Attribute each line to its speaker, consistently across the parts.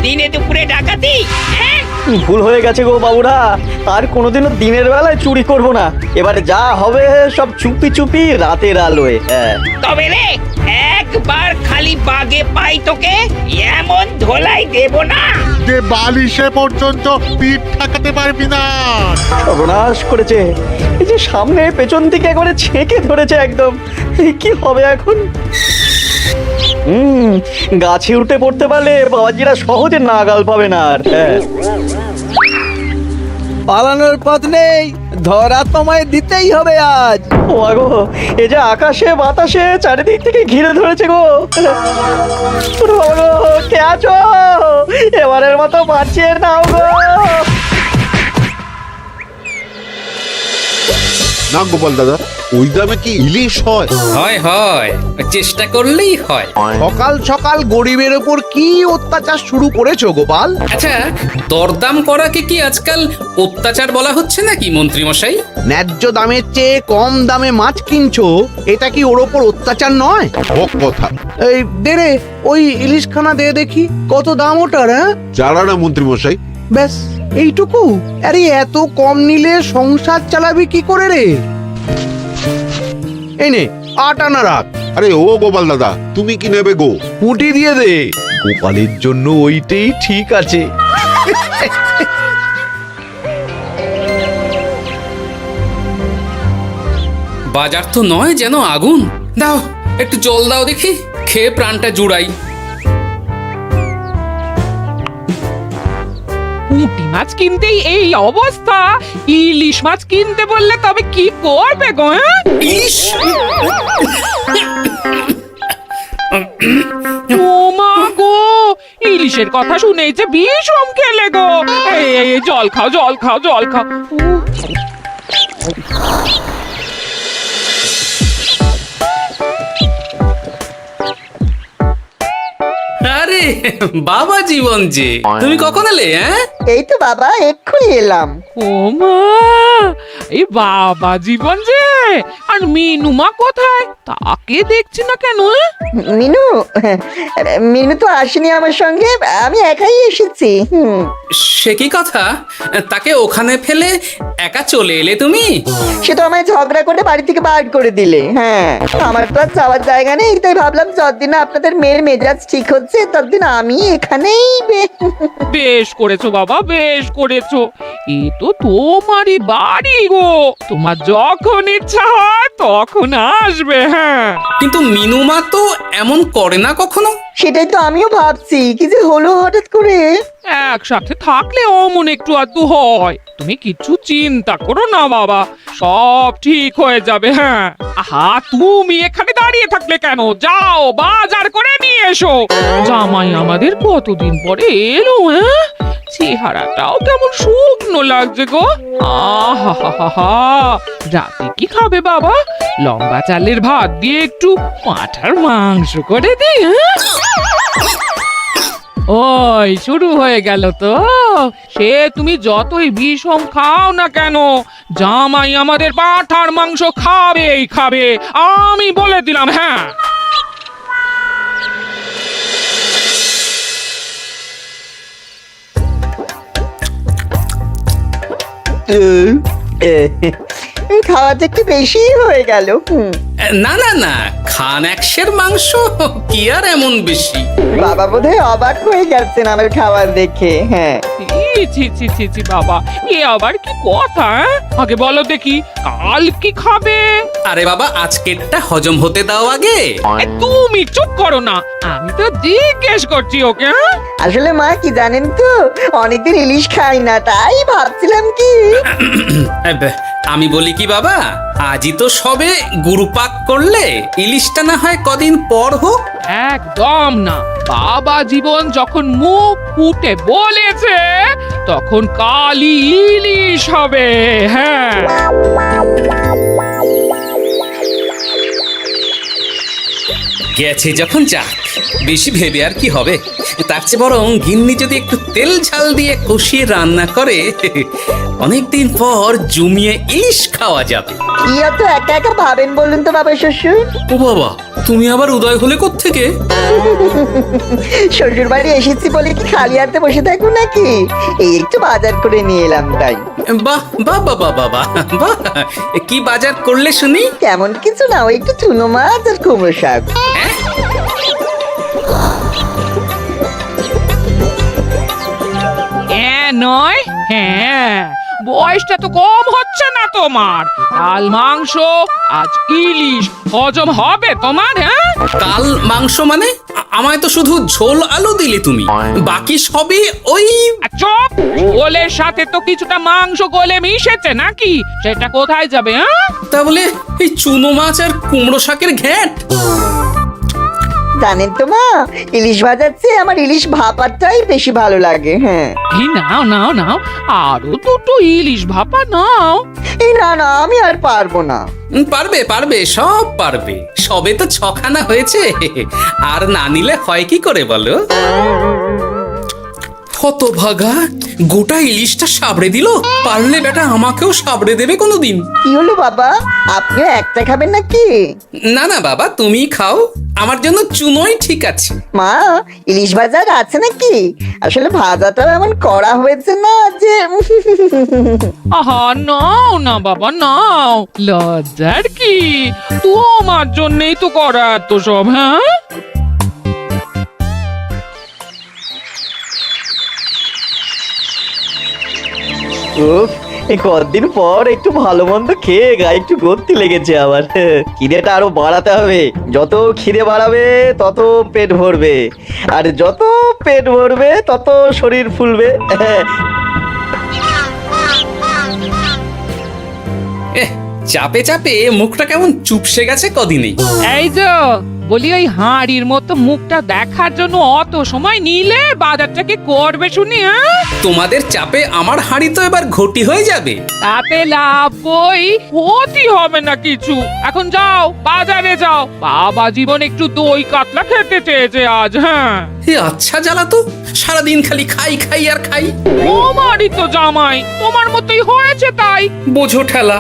Speaker 1: দিনে দুপুরে ডাকাতি? হ্যাঁ?
Speaker 2: ভুল হয়ে গেছে গো বাবুরা, আর কোনোদিনও দিনের বেলায় চুরি করব না। এবারে যা হবে সব চুপি চুপি রাতের আলোয়। হ্যাঁ
Speaker 1: তবে রে, একবার খালি বাগে পাই তোকে, এমন ধোলাই দেব না
Speaker 3: যে বালিশে পর্যন্ত পিঠ ঠাকাতে পারবি না।
Speaker 2: সর্বনাশ করেছে, এই যে সামনে পেছন দিকে একবারে ছেঁকে ধরেছে একদম। এই কি হবে এখন? গাছে উঠে পড়তে পারলে বাবাজিরা সহজে নাগাল পাবে না আর। হ্যাঁ
Speaker 4: পালানোর পথ নেই, ধরা তোমায় দিতেই হবে আজ।
Speaker 2: ও আগো, এ যে আকাশে বাতাসে চারিদিক থেকে ঘিরে ধরেছে গো। ওরে বাবা গো, কে আছো? এবারের মতো বাঁচিয়ে নাও গো।
Speaker 3: না গোপাল দাদা, ওই দামে কি ইলিশ হয়?
Speaker 5: হয় হয়, চেষ্টা করলেই হয়।
Speaker 4: সকাল সকাল গরিবের ওপর কি অত্যাচার শুরু করেছো গোপাল?
Speaker 5: আচ্ছা, দরদাম করাকে কি আজকাল অত্যাচার বলা হচ্ছে নাকি মন্ত্রী মশাই?
Speaker 4: ন্যায্য দামের চেয়ে কম দামে মাছ কিনছো, এটা কি ওর ওপর অত্যাচার নয়?
Speaker 3: হক কথা।
Speaker 4: এই দে রে, ওই ইলিশখানা দে দেখি, কত দাম ওটার? হ্যাঁ
Speaker 3: চারা না মন্ত্রী মশাই?
Speaker 4: ব্যাস এইটুকু? আরে এত কম নিলে সংসার চালাবি কি করে রে? এই নে, 8 আনা রাখ।
Speaker 3: আরে ও গোপাল দাদা, তুমি কি নেবে গো?
Speaker 4: পুঁটি দিয়ে দে, গোপালের জন্য ওইটাই ঠিক আছে।
Speaker 5: বাজার তো নয় যেন আগুন। দাও একটু জল দাও দেখি, খেয়ে প্রাণটা জুড়াই।
Speaker 6: পুঁটি মাছ কিনতেই এই অবস্থা, ইলিশ মাছ কিনতে বললে তবে কি করবে গো?
Speaker 5: ইস!
Speaker 6: ও মা গো, ইলিশের কথা শুনেই যে বিষম খেলে গো। এই জল খাও, জল খাও, জল খাও।
Speaker 5: আরে বাবা জীবন যে, তুমি কখন এলে? হ্যাঁ,
Speaker 7: এই তো বাবা এক্ষুনি এলাম।
Speaker 6: ও মা, এই বাবা জীবন যে, আর মিনুমা কোথায়? তাকে দেখছি না কেন?
Speaker 7: মিনু মিনু তো আসেনি আমার সঙ্গে, আমি একাই এসেছি।
Speaker 5: সে কি কথা? তাকে ওখানে ফেলে একা চলে এলে তুমি?
Speaker 7: সে তো আমায় ঝগড়া করে বাড়ি থেকে বার করে দিলে। হ্যাঁ, আমার তো আর যাওয়ার জায়গা নেই, তাই ভাবলাম যতদিন আপনাদের মেয়ের মেজাজ ঠিক হচ্ছে ততদিন আমি এখানেই
Speaker 6: বেশ করেছো বাবা, বেশ করেছো। এ তো তোমারই বাড়ি গো, তোমার যখন ইচ্ছা হয় তখন আসবে। হ্যাঁ,
Speaker 5: কিন্তু মিনুমা তো এমন করে না কখনো।
Speaker 7: সেটাই তো আমিও ভাবছি, কি যে হলো হঠাৎ করে।
Speaker 6: একসাথে থাকলে অমন একটু আধটু হয়। তুমি কিছু চিন্তা করো না বাবা, সব ঠিক হয়ে যাবে। হ্যাঁ, আহা, তুমি এখানে দাঁড়িয়ে থাকলে কেন? যাও বাজার করে নিয়ে এসো। জামাই আমাদের কতদিন পরে এলো। হ্যাঁ, চেহারাটাও কেমন শুকনো লাগছে গো। আহা, রাতে কি খাবে বাবা? লম্বা চালের ভাত দিয়ে একটু পাঁঠার মাংস করে দিই। হ্যাঁ, ওই শুরু হয়ে গেল তো। সে তুমি যতই বিষম খাও না কেন, জামাই আমাদের পাঁঠার মাংস খাবেই খাবে, আমি বলে দিলাম। হ্যাঁ,
Speaker 7: খাওয়াতে একটু বেশি হয়ে গেল।
Speaker 5: না না না, খান একশের মাংস কি আর এমন বেশি?
Speaker 7: বাবা বোধহয় অবাক হয়ে গেছেন আমার খাবার দেখে। হ্যাঁ,
Speaker 6: ছি ছি ছি ছি বাবা, এ আবার কি কথা? আগে বলো দেখি, কাল কি খাবে?
Speaker 5: আরে বাবা, আজকেরটা হজম হতে দাও আগে।
Speaker 6: তুমি চুপ করো না, আমি তো জিজ্ঞেস করছি ওকে।
Speaker 7: আসলে মা কি জানেন তো, অনেকদিন ইলিশ খাই না, তাই ভাবছিলাম কি।
Speaker 5: আমি বলি কি বাবা, আজই তো সবে গুরুপাক করলে, ইলিশটা না হয় কদিন পর হোক।
Speaker 6: একদম না বাবা জীবন, যখন মুখ ফুটে বলেছে তখন কালই ইলিশ হবে। হ্যাঁ,
Speaker 5: গেছে যখন যাক, বেশি ভেবে আর কি হবে। তার চেয়ে বরং গিন্নি যদি একটু তেল ঝাল দিয়ে কষিয়ে রান্না করে, অনেকদিন পর জমিয়ে ইলিশ খাওয়া যাবে।
Speaker 7: কি এত একা একা ভাবেন বলুন তো বাবা শ্বশুর?
Speaker 5: ও বাবা, তুমি আবার উদয় হলে কোত্থেকে?
Speaker 7: শ্বশুর বাড়ি এসেছি বলে কি খালি হাতে বসে থাকবো নাকি? এই একটু বাজার করে নিয়ে এলাম তাই।
Speaker 5: বাহ বাহ বাহ বাহ বাহ বাহ, বাহ। কি বাজার করলে শুনি?
Speaker 7: তেমন কিছু না, ওই একটু চুনো মাছ আর কুমড়ো শাক।
Speaker 6: নয়, হ্যাঁ, বয়সটা তো কম হচ্ছে না তোমার। কাল মাংস, আজ ইলিশ, হজম হবে তোমার? হ্যাঁ,
Speaker 5: কাল মাংস মানে? আমায় তো শুধু ঝোল আলু দিলে তুমি, বাকি সবই ওই।
Speaker 6: আর চুপ! গোলের সাথে তো কিছুটা মাংস গলে মিশেছে নাকি? সেটা কোথায় যাবে? হ্যাঁ,
Speaker 5: তা বলে এই চুনো মাছ আর কুমড়ো শাকের ঘ্যাঁট?
Speaker 7: জানেন তো মা, ইলিশ ভাজার চেয়ে আমার ইলিশ ভাপাটাই বেশি ভালো লাগে। হ্যাঁ,
Speaker 6: এই নাও নাও নাও, আরো দুটো ইলিশ ভাপা নাও।
Speaker 7: এই না না, আমি আর পারবো না।
Speaker 5: পারবে পারবে, সব পারবে। সবে তো 6খানা হয়েছে, আর না নিলে হয় কি করে বলো? হতভাগা, গোটা ইলিশটা সাবড়ে দিল। পারলে বেটা আমাকেও সাবড়ে দেবে কোনোদিন।
Speaker 7: কি হলো বাবা, আপনিও একটা খাবেন নাকি?
Speaker 5: না না বাবা, তুমি খাও, আমার জন্য চুনোই ঠিক আছে।
Speaker 7: মা, ইলিশ ভাজা আছে নাকি? আসলে ভাজাটা এমন করা হয়েছে না যে
Speaker 6: আহা, নাও না বাবা, নাও। লজ্জার কি? তোমার জন্যই তো করা এত সব। হ্যাঁ,
Speaker 2: উফ, এই কতদিন পর একটু ভালো মন্দ খেয়ে গায়ে একটু গতি লেগেছে আবার। খিদেটা আরো বাড়াতে হবে। যত খিদে বাড়াবে তত পেট ভরবে, আর যত পেট ভরবে তত শরীর ফুলবে।
Speaker 5: চাপে চাপে মুখটা কেমন চুপসে গেছে কদিনেই।
Speaker 6: এই তো বলি, ওই হাঁড়ির মতো মুখটা দেখার জন্য অত সময় নিলে বাজারটা কি করবে শুনি? হ্যাঁ,
Speaker 5: তোমাদের চাপে আমার হাঁড়ি তো এবার ঘটি হয়ে যাবে।
Speaker 6: তাতে লাভ কই? ক্ষতি হবে না কিছু। এখন যাও, বাজারে যাও। বাবা জীবন একটু দই কাতলা খেতে চেয়েছে আজ। হ্যাঁ,
Speaker 5: এ আচ্ছা জ্বালা তো, সারাদিন খালি খাই খাই আর খাই।
Speaker 6: তোমারই তো জামাই, তোমার মতোই হয়েছে তাই।
Speaker 5: বোঝো ঠেলা।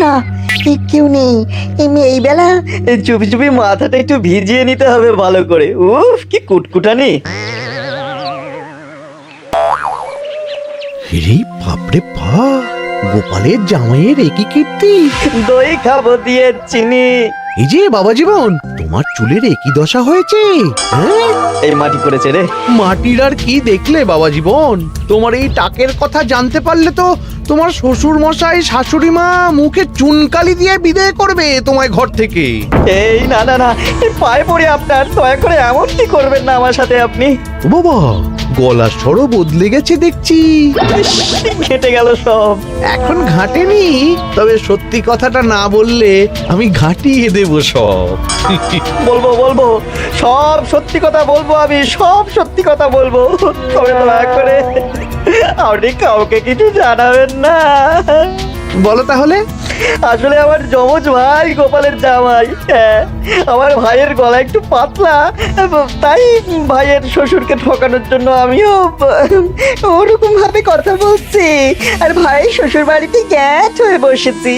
Speaker 7: না, কেউ নেই এই বেলা।
Speaker 2: চুপি চুপি মাথাটা একটু ভিজিয়ে নিতে হবে ভালো করে। উফ, কি কুটকুটানি।
Speaker 4: রে বাপরে বাপ, গোপালের জামাইয়ের একই কীর্তি।
Speaker 2: দই খাবো দিয়ে চিনি।
Speaker 4: এই যে বাবা জীবন, তোমার চুলের একই দশা হয়েছে। হ্যাঁ,
Speaker 2: এই মাটি করেছে রে।
Speaker 4: মাটির আর কি দেখলে বাবা জীবন? তোমার এই টাকের কথা জানতে পারলে তো তোমার শ্বশুর মশাই শাশুড়ি মা মুখে চুনকালি দিয়ে বিদায় করবে তোমায় ঘর থেকে।
Speaker 2: এই না না না, এই পায়ে পড়ে আপনার, দয়া করে এমন কি করবেন না আমার সাথে আপনি।
Speaker 4: ও বাবা, গলার স্বরও বদলে গেছে দেখছি।
Speaker 2: ঘেটে গেল সব।
Speaker 4: এখন ঘাটেনি, তবে সত্যি কথাটা না বললে আমি ঘাটিয়ে দেব সব।
Speaker 2: বলবো বলবো, সব সত্যি কথা বলবো, আমি সব সত্যি কথা বলবো। তবে দয়া করে আপনি কাউকে কিছু জানাবেন না।
Speaker 4: বলো তাহলে।
Speaker 2: আসলে আমার যমজ ভাই গোপালের জামাই। হ্যাঁ, আমার ভাইয়ের গলা একটু পাতলা, তাই ভাইয়ের শ্বশুরকে ঠকানোর জন্য আমিও
Speaker 7: ওরকম ভাবে কথা বলছি, আর ভাই শ্বশুর বাড়িতে গ্যাট হয়ে বসেছি।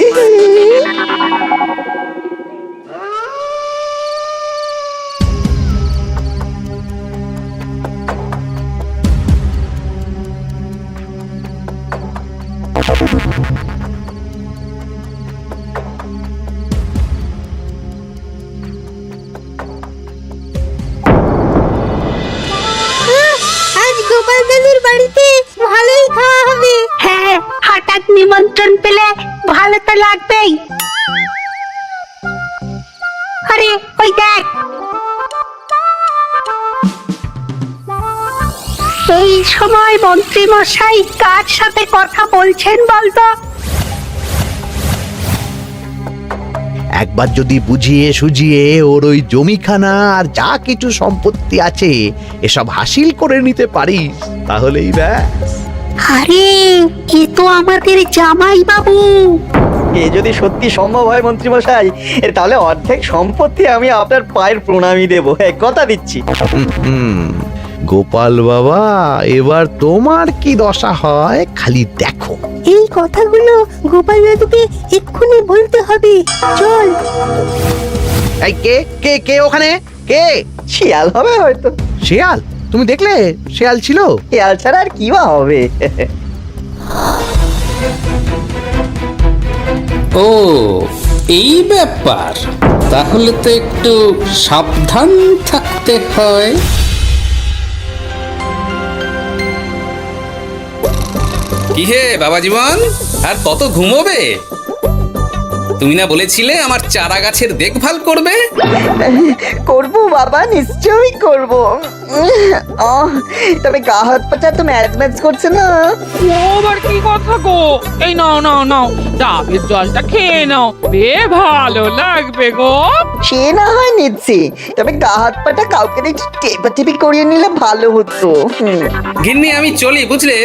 Speaker 8: আজ গোপাল দাদুর বাড়িতে ভালোই খাওয়া হবে। হ্যাঁ, হঠাৎ নিমন্ত্রণ পেলে ভালো তো লাগবেই। আরে ওই দেখ, এই সময় মন্ত্রী মশাই কার সাথে কথা বলছেন বলতো?
Speaker 4: একবার যদি বুঝিয়ে সুঝিয়ে ওর ওই জমিখানা আর যা কিছু সম্পত্তি আছে এসব হাসিল করে নিতে পারিস, তাহলেই ব্যাস।
Speaker 8: আরে এ তো আমাদের জামাই বাবু।
Speaker 2: এ যদি সত্যি সম্ভব হয় মন্ত্রীমশাই, তাহলে অর্ধেক সম্পত্তি আমি আপনার পায়ের প্রণামী দেবো, কথা দিচ্ছি।
Speaker 4: হুম, গোপাল বাবা এবার তোমার কি দশা হয় খালি দেখো।
Speaker 8: এই কথাগুলো গোপাল দাদুকে এক্ষুনি বলতে হবে। চল।
Speaker 4: এই কে কে কে ওখানে কে?
Speaker 7: শিয়াল হবে হয়তো।
Speaker 4: শেয়াল? তুমি দেখলে শেয়াল ছিল?
Speaker 7: শিয়াল ছাড়া আর কি বা হবে?
Speaker 5: ও এই ব্যাপার, তাহলে তো একটু সাবধান থাকতে হয়। কি হে বাবা জীবন, আর কত ঘুমোবে? তুমি না বলেছিলে আমার চারা গাছের দেখভাল করবে?
Speaker 7: করবো বাবা, নিশ্চয়ই করবো। তবে গা হাত পাটা তো ম্যাচ ম্যাচ করছে না।
Speaker 6: ও আবার কি কথা গো? এই নাও নাও নাও, ডাবের জলটা খেয়ে নাও, বে ভালো লাগবে গো।
Speaker 7: সে না হয় নিচ্ছি, তবে গা হাত পাটা কাউকে একটু টেপাটেপি করিয়ে নিলে ভালো হতো।
Speaker 5: গিন্নি আমি চলি বুঝলে,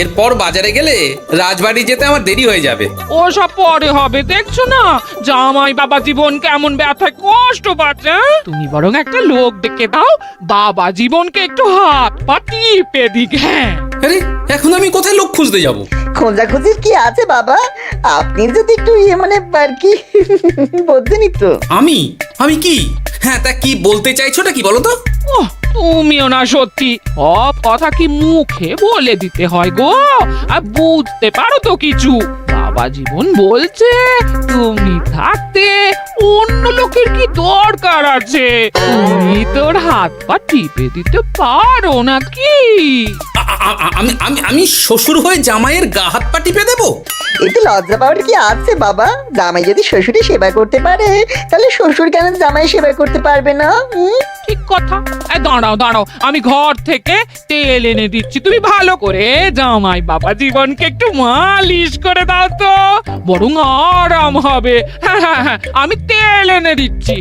Speaker 5: এরপর বাজারে গেলে রাজবাড়ি যেতে আমার দেরি হয়ে যাবে।
Speaker 6: ও সব পরে হবে, দেখছো না জামাই বাবা জীবন কেমন ব্যথায় কষ্ট পাচ্ছে। তুমি বরং একটা লোক ডেকে দাও, বাবা জীবনকে একটু হাত পা টিপে দিক। হ্যাঁ,
Speaker 5: আরে এখন আমি কোথায় লোক খুঁজতে যাব?
Speaker 7: খোঁজাখুঁজির কি আছে বাবা? আপনি যদি একটু মানে আর কি বলতেনই তো।
Speaker 5: আমি আমি কি? হ্যাঁ তা কি বলতে চাইছোটা কি বলো তো?
Speaker 6: ওহ, তুমিও না সত্যি সব কথা কি মুখে বলে দিতে হয় গো? আর বুঝতে পারো তো কিছু? বাবা জীবন বলছে তুমি থাকতে অন্য লোকের কি দরকার আছে? তুমি তোর হাত পা টিপে দিতে পারো নাকি?
Speaker 5: আমি আমি আমি শ্বশুর হয়ে জামাইয়ের গা হাত পা টিপে দেবো?
Speaker 7: এতে লজ্জা পাওয়ার কি আছে বাবা? জামাই যদি শ্বশুরের সেবা করতে পারে, তাহলে শ্বশুর কেন জামাই সেবা করতে পারবে না?
Speaker 6: ঠিক কথা। এই দাঁড়াও দাঁড়াও, আমি ঘর থেকে তেল এনে দিচ্ছি, তুমি ভালো করে জামাই বাবা জীবনকে একটু মালিশ করে দাও তো, বরং আরাম হবে। হ্যাঁ হ্যাঁ হ্যাঁ, আমি তেল এনে দিচ্ছি।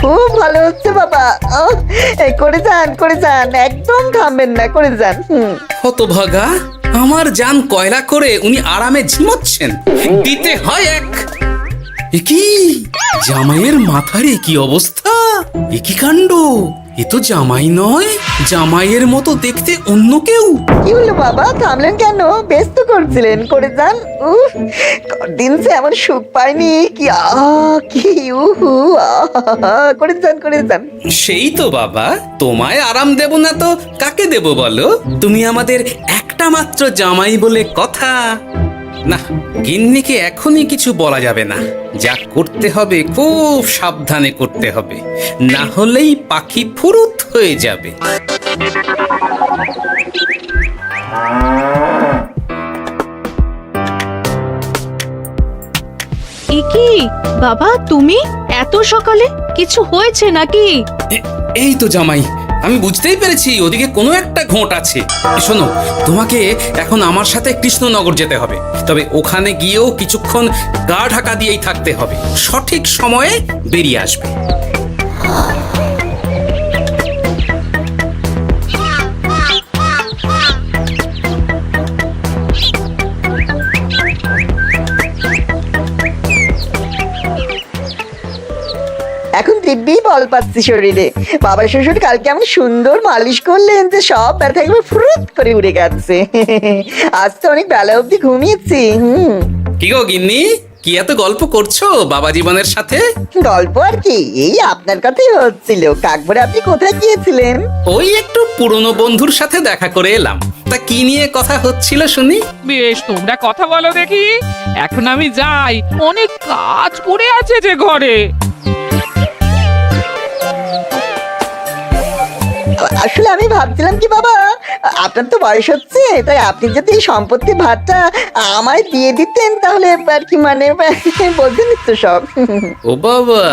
Speaker 7: খুব ভালো হচ্ছে বাবা। এই করে যান, একদম থামবেন না, করে যান।
Speaker 5: হতভাগা, আমার জান কয়লা করে উনি আরামে ঝিমোচ্ছেন, দিতে হয় এক। এ কি জামাইয়ের মাথার এ কি অবস্থা? এ কি কাণ্ড! এ তো জামাই নয়, জামাইয়ের মতো দেখতে অন্য কেউ।
Speaker 7: কি হলো বাবা, থামলেন কেন? ব্যস্ত করছিলেন, করে যান। দিন সে এমন সুখ পাইনি। কি কি উহু, করে যান।
Speaker 5: সেই তো বাবা, তোমায় আরাম দেব না তো কাকে দেব বলো? তুমি আমাদের একটা মাত্র জামাই বলে কথা। না, গিন্নিকে এখনই কিছু বলা যাবে না। যা করতে হবে খুব সাবধানে করতে হবে, না হলেই পাখি ফুরুত হয়ে যাবে।
Speaker 9: কি বাবা, তুমি এত সকালে? কিছু হয়েছে নাকি?
Speaker 5: এই তো জামাই, আমি বুঝতেই পেরেছি ওদিকে কোনো একটা ঘোট আছে। শোনো, তোমাকে এখন আমার সাথে কৃষ্ণনগর যেতে হবে, তবে ওখানে গিয়েও কিছুক্ষণ গা ঢাকা দিয়েই থাকতে হবে, সঠিক সময়ে বেরিয়ে আসবে।
Speaker 7: এখন দিব্যি বল পাচ্ছি শরীরে। বাবার শ্বশুর কালকে এমন সুন্দর মালিশ করলেন যে সব ব্যথা একবার ফুরুত করে উড়ে গেছে। আজ তো অনেক বেলা অবধি ঘুমিয়েছি।
Speaker 5: কি গো গিন্নি, কি এত গল্প করছো বাবা জীবনের সাথে?
Speaker 7: গল্প আর কি, এই আপনার কথাই হচ্ছিল। কাকভরে আপনি কোথায় গিয়েছিলেন?
Speaker 5: ওই একটু পুরনো বন্ধুর সাথে দেখা করে এলাম। তা কি নিয়ে কথা হচ্ছিল শুনি?
Speaker 6: বেশ, তোমরা কথা বলো দেখি। এখন আমি যাই, অনেক কাজ পড়ে আছে যে ঘরে।
Speaker 7: আসলে আমি ভাবছিলাম কি বাবা, আপনার তো বয়স হচ্ছে, তাই আপনি যদি এই সম্পত্তির ভাগটা আমায় দিয়ে দিতেন তাহলে আর কি, মানে বলতেন তো সব।
Speaker 5: ও বাবা,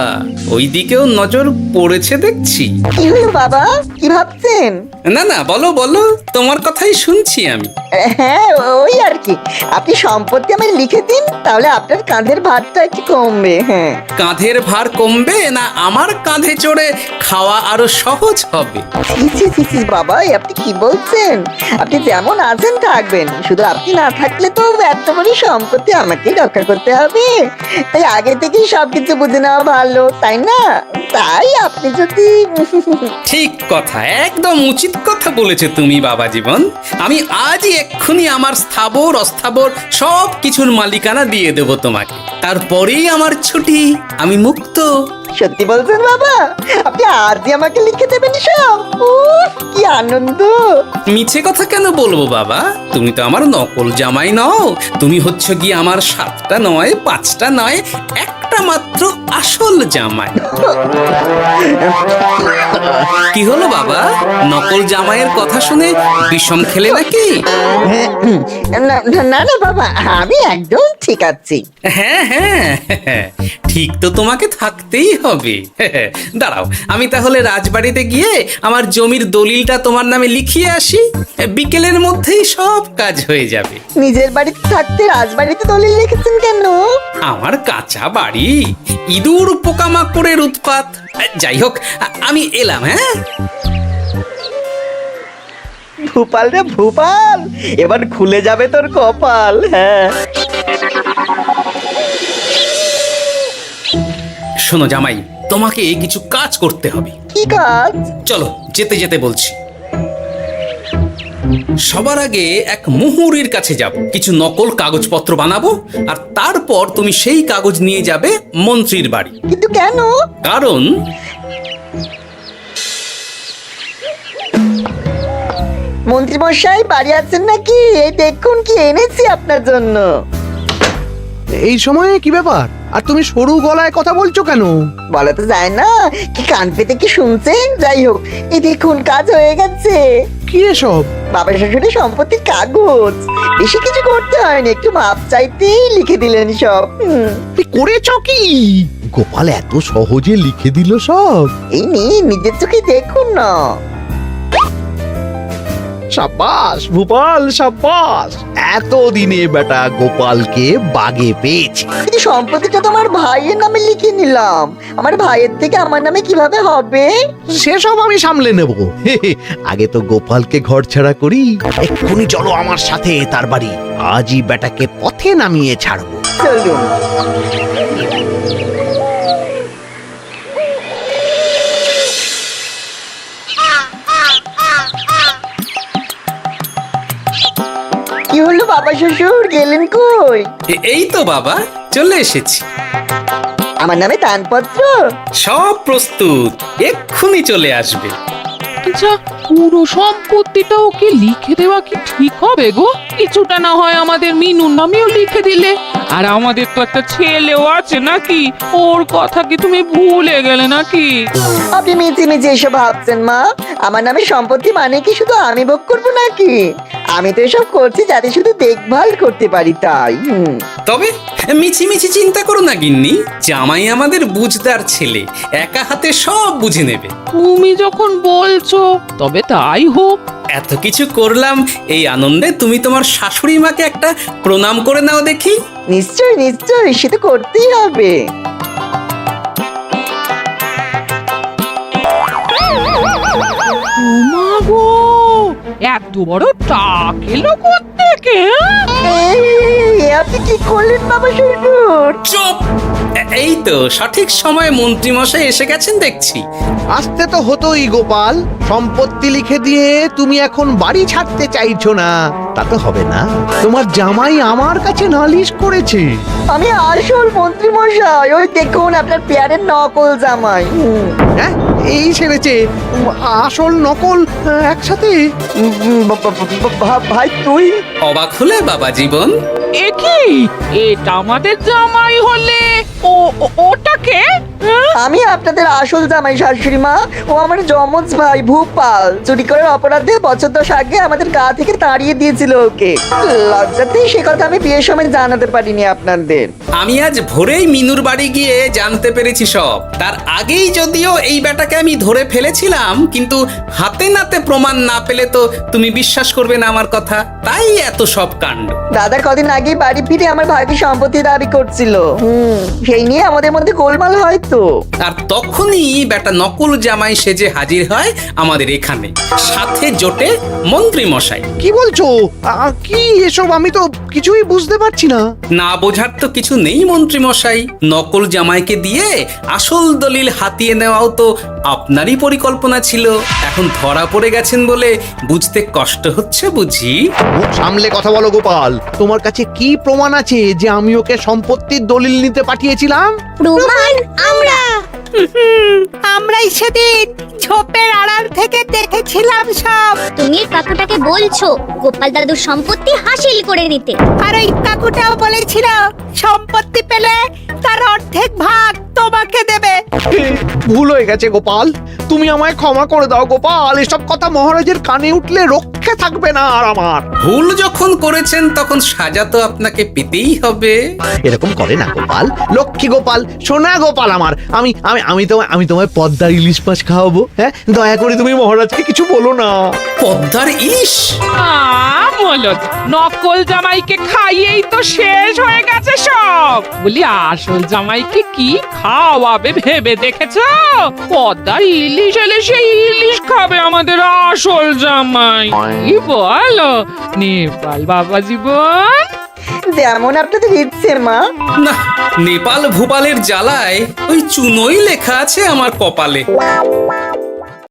Speaker 5: ওই দিকেও নজর পড়েছে দেখছি।
Speaker 7: কি হলো বাবা, কি ভাবছেন?
Speaker 5: না না, বলো বলো, তোমার কথাই শুনছি আমি।
Speaker 7: হ্যাঁ, ওই আর কি, আপনি সম্পত্তি আমায় লিখে দিন, তাহলে আপনার কাঁধের ভারটা একটু কমবে। হ্যাঁ,
Speaker 5: কাঁধের ভার কমবে না আমার কাঁধে চড়ে খাওয়া আরো সহজ হবে?
Speaker 7: বাবা, আপনি কি বলছেন? বুঝেছেন? আপনি যেমন আছেন থাকবেন, শুধু আপনি না থাকলে তো এত বড় সম্পত্তি আমাকেই রক্ষা করতে হবে। তাই আগে থেকেই সবকিছু বুঝে নেওয়া ভালো, তাই না? তাই আপনি যদি
Speaker 5: ঠিক কথা, একদম উচিত কথা বলেছো তুমি বাবা জীবন। আমি আজই এক্ষুনি আমার স্থাবর অস্থাবর সব কিছুর মালিকানা দিয়ে দেব তোমাকে, তারপরেই আমার ছুটি, আমি মুক্ত।
Speaker 7: সত্যি বলছেন বাবা? আপনি আজই আমাকে লিখে দেবেন সব? উফ, কি আনন্দ!
Speaker 5: মিছে কথা কেন বলবো বাবা? তুমি তো আমার নকল জামাই নও, তুমি হচ্ছ কি আমার 7টা নয় 5টা নয় একটা মাত্র আসল জামাই। কি হলো বাবা, নকল জামাইয়ের কথা শুনে বিষম খেলে নাকি?
Speaker 7: না না না বাবা, আমি একদম ঠিক আছি।
Speaker 5: হ্যাঁ হ্যাঁ, ঠিক তো তোমাকে থাকতেই হবে। দাঁড়াও, আমি তাহলে রাজবাড়িতে গিয়ে আমার জমির দলিলটা তোমার নামে লিখিয়ে আসি, বিকেলের মধ্যেই সব কাজ হয়ে যাবে।
Speaker 7: নিজের বাড়িতে থাকতে রাজবাড়িতে দলিল লিখেছেন কেন?
Speaker 5: আমার কাঁচা বাড়ি, ইঁদুর পোকামাকড়ের উৎপাত। যাই হোক, আমি এলাম। হ্যাঁ,
Speaker 2: ভূপাল রে ভূপাল, এবার খুলে যাবে তোর কপাল। হ্যাঁ,
Speaker 5: শোনো জামাই, তোমাকে কিছু কাজ করতে হবে।
Speaker 7: কি কাজ?
Speaker 5: চলো, যেতে যেতে বলছি। সবার আগে এক মুহুরির কাছে যাব, কিছু নকল কাগজপত্র বানাবো, আর তারপর তুমি সেই কাগজ নিয়ে যাবে মন্ত্রীর বাড়ি।
Speaker 7: কিন্তু কেন?
Speaker 5: কারণ
Speaker 7: মন্ত্রী মশাই বাড়ি আছেন নাকি? এই দেখুন কি এনেছি আপনার জন্য।
Speaker 4: এই সময়ে কি ব্যাপার? আর তুমি সরু গলায় কথা বলছো কেন?
Speaker 7: বলা তো যায় না, কি কান পেতে কি শুনছেন? যাই হোক, এই দেখুন কাজ হয়ে গেছে।
Speaker 4: কি এসব?
Speaker 7: বাবা শ্বশুরের সম্পত্তির কাগজ। বেশি কিছু করতে হয়নি, একটু মাপ চাইতেই লিখে দিলেন সব।
Speaker 4: তুই করেছ কি? গোপাল এত সহজে লিখে দিল সব?
Speaker 7: এই নিয়ে নিজের চোখে দেখুন না।
Speaker 4: সাব্বাস ভূপাল, সাব্বাস। এতদিনে বেটা গোপালকে বাগে পেয়েছি।
Speaker 7: কিন্তু সম্পত্তিটা তো আমার ভাইয়ের নামে লিখে নিলাম, আমার ভাইয়ের থেকে আমার নামে কিভাবে হবে?
Speaker 4: সেসব আমি সামলে নেব। আগে তো গোপালকে ঘর ছাড়া করি। এক্ষুনি চলো আমার সাথে তার বাড়ি, আজই বেটাকে পথে নামিয়ে ছাড়বো।
Speaker 7: চলুন। কি হলো বাবা শ্বশুর, গেলেন কই?
Speaker 5: এই তো বাবা, চলে এসেছি।
Speaker 7: আমার নামে দানপত্র?
Speaker 5: সব প্রস্তুত, এক্ষুনি চলে আসবে।
Speaker 6: আচ্ছা, পুরো সম্পত্তিটা ওকে লিখে দেওয়া কি ঠিক হবে গো? কিছুটা না হয় আমাদের মিনুর নামেও লিখে দিলে। আর আমাদের তো একটা ছেলেও আছে নাকি? ওর কথা কি তুমি ভুলে গেলে নাকি?
Speaker 7: আপনি মিছি মিছি এসব ভাবছেন মা? আমার নামে সম্পত্তি মানে কি শুধু আমি ভোগ করবো নাকি? আমি তো এসব করছি যাতে শুধু দেখভাল করতে পারি, তাই।
Speaker 5: তবে মিছি মিছি চিন্তা করো না গিন্নি, জামাই আমাদের বুঝদার ছেলে, একা হাতে সব বুঝে নেবে।
Speaker 6: তুমি যখন বলছো তবে তাই হোক।
Speaker 5: এত কিছু করলাম, এই আনন্দে তুমি তোমার শাশুড়ি মাকে একটা প্রণাম করে নাও দেখি।
Speaker 7: নিশ্চয় নিশ্চয়, সে তো করতেই হবে।
Speaker 6: মা গো, এত বড় টাক এলো কোত্থেকে?
Speaker 7: আপনি কি করলেন বাবা শ্বশুর?
Speaker 5: চুপ! এই তো সঠিক সময়ে মন্ত্রী মশাই এসে গেছেন দেখছি।
Speaker 4: আসতে তো হতোই গোপাল, সম্পত্তি লিখে দিয়ে তুমি এখন বাড়ি ছাড়তে চাইছো না, তা তো হবে না। তোমার জামাই আমার কাছে নালিশ করেছে।
Speaker 7: আমি আসল মন্ত্রী মশাই, ওই দেখুন আপনার পেয়ারের নকল জামাই।
Speaker 4: হ্যাঁ, এই সেরেছে আসল নকল একসাথে।
Speaker 7: ভাই তুই?
Speaker 5: অবাক হলে বাবা জীবন?
Speaker 6: এ কি, এটা আমাদের জামাই হলে ওটাকে?
Speaker 7: আমি আপনাদের আসল জামাই শাশুড়ি মা। ও আমার যমজ ভাই ভূপাল। চুরি করার অপরাধে বছর 10 আগে আমাদের গা থেকে তাড়িয়ে দিয়েছিল ওকে। লজ্জাতেই সে কথা আমি বিয়ের সময় জানাতে পারিনি আপনাদের।
Speaker 5: আমি আজ ভোরেই মিনুর বাড়ি গিয়ে জানতে পেরেছি সব। তার আগেই যদিও এই বেটাকে আমি ধরে ফেলেছিলাম, কিন্তু হাত হাতে নাতে প্রমাণ না পেলে তো তুমি বিশ্বাস করবে না আমার কথা, তাই এত সব কাণ্ড।
Speaker 7: দাদা কদিন আগে বাড়ি ফিরে আমার ভাইকে সম্পত্তি দাবি করছিল। সেই নিয়ে আমাদের মধ্যে গোলমাল হয় তো।
Speaker 5: আর তখনই বেটা নকল জামাই সেজে হাজির হয় আমাদের এখানে, সাথে জোটে মন্ত্রী মশাই।
Speaker 4: কি বলছো? কি এসব? আমি তো কিছুই বুঝতে পারছি না।
Speaker 5: না বোঝার তো কিছু নেই মন্ত্রী মশাই, নকল জামাইকে দিয়ে আসল দলিল হাতিয়ে নেওয়াও তো আপনারই পরিকল্পনা ছিল। এখন ধরা পড়ে গেছেন বলে বুঝতে কষ্ট হচ্ছে বুঝি?
Speaker 4: মুখ সামলে কথা বলো গোপাল। তোমার কাছে কি প্রমাণ আছে যে আমি ওকে সম্পত্তির দলিল নিতে পাঠিয়েছিলাম?
Speaker 8: প্রমাণ আমরাই সেদিন ঝোপের আড়াল থেকে দেখেছিলাম সব।
Speaker 10: তুমি কাকুটাকে বলছো গোপাল দাদুর সম্পত্তি হাসিল করে নিতে।
Speaker 8: আর ওই কাকুটাও বলেছিল সম্পত্তি পেলে তার অর্ধেক ভাগ তোমাকে দেবে।
Speaker 4: ভুল হয়ে গেছে গোপাল, তুমি আমায় ক্ষমা করে দাও গোপাল। এসব কথা মহারাজের কানে উঠলে রক্ষে থাকবে না আর আমার।
Speaker 5: ভুল যখন করেছেন তখন সাজা তো আপনাকে পেতেই হবে।
Speaker 4: এরকম করে না গোপাল, লক্ষ্মী গোপাল, সোনা গোপাল আমার। আমি আমি আমি তোমায় পদ্মার ইলিশ মাছ খাওয়াবো। হ্যাঁ, দয়া করে তুমি মহারাজকে কিছু বলো না।
Speaker 5: পদ্মার ইলিশ?
Speaker 6: মলদ, নকল জামাইকে খাইয়েই তো শেষ হয়ে গেছে সব। বলি আসল জামাইকে কি খাওয়াবে ভেবে দেখেছো? পদ্মার ইলিশ এলে সেই ইলিশ খাবে আমাদের আসল জামাই। কি বলো নেপাল বাবা জীবন?
Speaker 7: যেমন আপনাদের ইচ্ছে মা।
Speaker 5: না, নেপাল ভূপালের জ্বালায় ওই চুনোই লেখা আছে আমার কপালে।